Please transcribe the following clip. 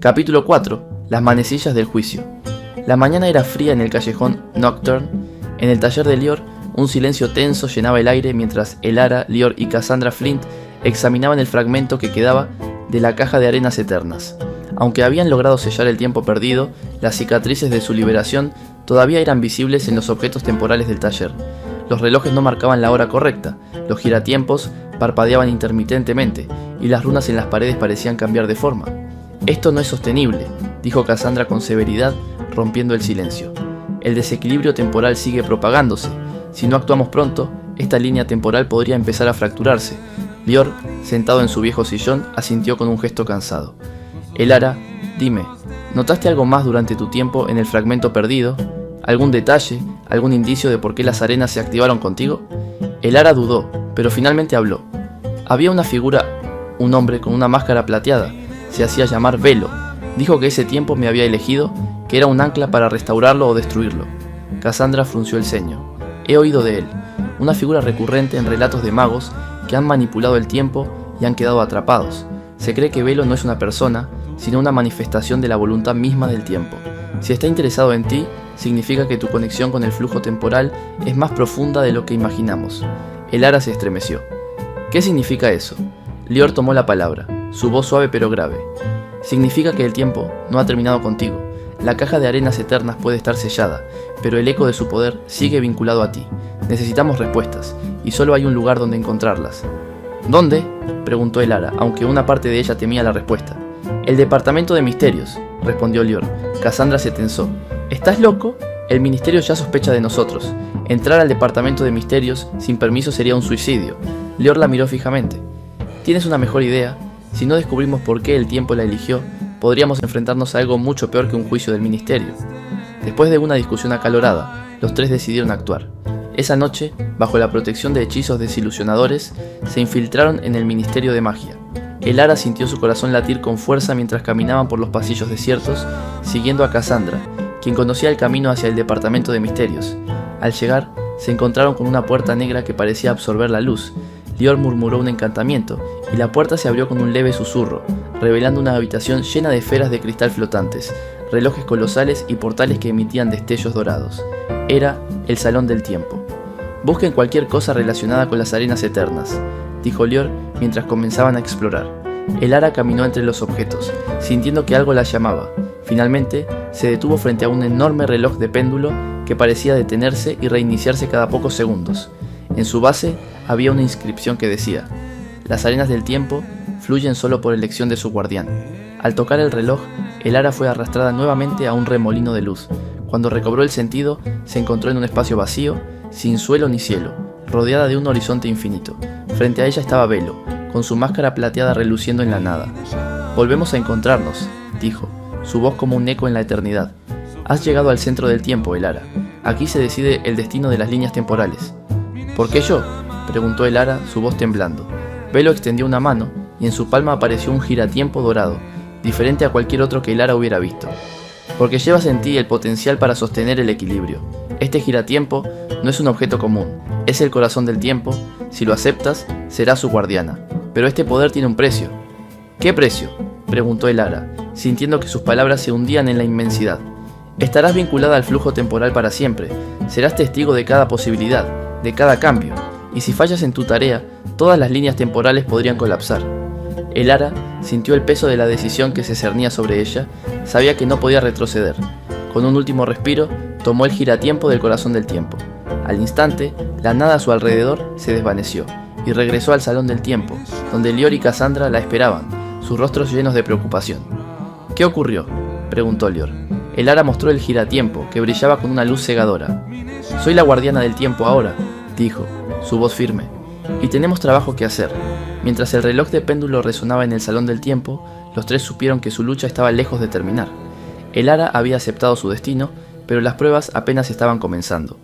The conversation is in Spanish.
Capítulo 4. Las manecillas del juicio. La mañana era fría en el callejón Nocturne. En el taller de Lior, un silencio tenso llenaba el aire mientras Elara, Lior y Cassandra Flint examinaban el fragmento que quedaba de la caja de arenas eternas. Aunque habían logrado sellar el tiempo perdido, las cicatrices de su liberación todavía eran visibles en los objetos temporales del taller. Los relojes no marcaban la hora correcta, los giratiempos parpadeaban intermitentemente y las runas en las paredes parecían cambiar de forma. «Esto no es sostenible», dijo Cassandra con severidad, rompiendo el silencio. «El desequilibrio temporal sigue propagándose. Si no actuamos pronto, esta línea temporal podría empezar a fracturarse». Lior, sentado en su viejo sillón, asintió con un gesto cansado. «Elara, dime, ¿notaste algo más durante tu tiempo en el fragmento perdido? ¿Algún detalle, algún indicio de por qué las arenas se activaron contigo?» Elara dudó, pero finalmente habló. «Había una figura, un hombre con una máscara plateada. Se hacía llamar Velo. Dijo que ese tiempo me había elegido, que era un ancla para restaurarlo o destruirlo». Cassandra frunció el ceño. «He oído de él. Una figura recurrente en relatos de magos que han manipulado el tiempo y han quedado atrapados. Se cree que Velo no es una persona, sino una manifestación de la voluntad misma del tiempo. Si está interesado en ti, significa que tu conexión con el flujo temporal es más profunda de lo que imaginamos». Elara se estremeció. «¿Qué significa eso?» Lior tomó la palabra, su voz suave pero grave. «Significa que el tiempo no ha terminado contigo. La caja de arenas eternas puede estar sellada, pero el eco de su poder sigue vinculado a ti. Necesitamos respuestas, y solo hay un lugar donde encontrarlas». «¿Dónde?», preguntó Elara, aunque una parte de ella temía la respuesta. «El departamento de misterios», respondió Lior. Cassandra se tensó. «¿Estás loco? El ministerio ya sospecha de nosotros. Entrar al departamento de misterios sin permiso sería un suicidio». Lior la miró fijamente. «¿Tienes una mejor idea? Si no descubrimos por qué el tiempo la eligió, podríamos enfrentarnos a algo mucho peor que un juicio del ministerio». Después de una discusión acalorada, los tres decidieron actuar. Esa noche, bajo la protección de hechizos desilusionadores, se infiltraron en el Ministerio de Magia. Elara sintió su corazón latir con fuerza mientras caminaban por los pasillos desiertos, siguiendo a Cassandra, quien conocía el camino hacia el departamento de misterios. Al llegar, se encontraron con una puerta negra que parecía absorber la luz. Lior murmuró un encantamiento, y la puerta se abrió con un leve susurro, revelando una habitación llena de esferas de cristal flotantes, relojes colosales y portales que emitían destellos dorados. Era el Salón del Tiempo. «Busquen cualquier cosa relacionada con las arenas eternas», dijo Lior mientras comenzaban a explorar. Elara caminó entre los objetos, sintiendo que algo la llamaba. Finalmente, se detuvo frente a un enorme reloj de péndulo que parecía detenerse y reiniciarse cada pocos segundos. En su base había una inscripción que decía: «Las arenas del tiempo fluyen solo por elección de su guardián». Al tocar el reloj, Elara fue arrastrada nuevamente a un remolino de luz. Cuando recobró el sentido, se encontró en un espacio vacío, sin suelo ni cielo, rodeada de un horizonte infinito. Frente a ella estaba Velo, con su máscara plateada reluciendo en la nada. «Volvemos a encontrarnos», dijo, su voz como un eco en la eternidad. «Has llegado al centro del tiempo, Elara. Aquí se decide el destino de las líneas temporales». «¿Por qué yo?», preguntó Elara, su voz temblando. Velo extendió una mano, y en su palma apareció un giratiempo dorado, diferente a cualquier otro que Elara hubiera visto. «Porque llevas en ti el potencial para sostener el equilibrio. Este giratiempo no es un objeto común, es el corazón del tiempo. Si lo aceptas, serás su guardiana. Pero este poder tiene un precio». «¿Qué precio?», preguntó Elara, sintiendo que sus palabras se hundían en la inmensidad. «Estarás vinculada al flujo temporal para siempre. Serás testigo de cada posibilidad, de cada cambio. Y si fallas en tu tarea, todas las líneas temporales podrían colapsar». Elara sintió el peso de la decisión que se cernía sobre ella. Sabía que no podía retroceder. Con un último respiro, tomó el giratiempo del corazón del tiempo. Al instante, la nada a su alrededor se desvaneció, y regresó al Salón del Tiempo, donde Lior y Cassandra la esperaban, sus rostros llenos de preocupación. «¿Qué ocurrió?», preguntó Lior. Elara mostró el giratiempo, que brillaba con una luz cegadora. «Soy la guardiana del tiempo ahora», dijo, su voz firme, «y tenemos trabajo que hacer». Mientras el reloj de péndulo resonaba en el Salón del Tiempo, los tres supieron que su lucha estaba lejos de terminar. Elara había aceptado su destino, pero las pruebas apenas estaban comenzando.